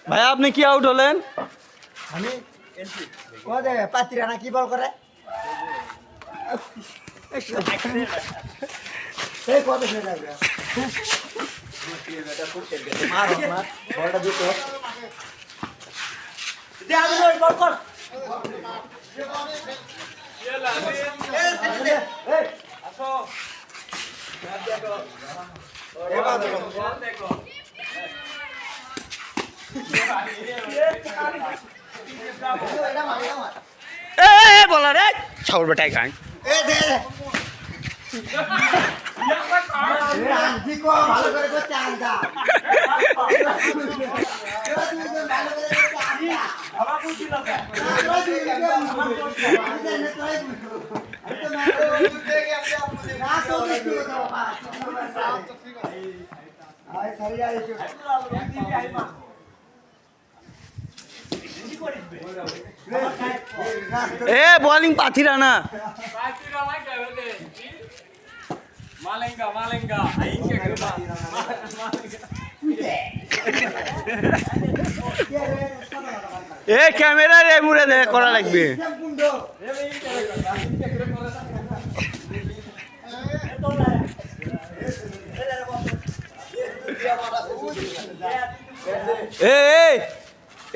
ভাইয়া আপনি কি আউট হলেন? আমি কদে পাতিরা না কি বল করে এই কত ফেলে যাবে মার মার বলটা দিতে দে আমি ওই বল কর এই আসো দেখো এবার দেখো বলা রে ছাউর বেটাই খাই ভালো করে করতে আনটা এ বোলিং পাথিরা না Malenga, malenga. Ahí que queda. এ ক্যামেরা রে মুড়ে দে করা লাগবে এ এ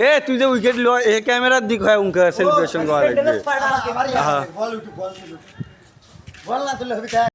এ তুই যে উইকেট লো এ ক্যামেরার দিক হয় উনকা সেলিব্রেশন করা লাগবে বল না তুলে হবে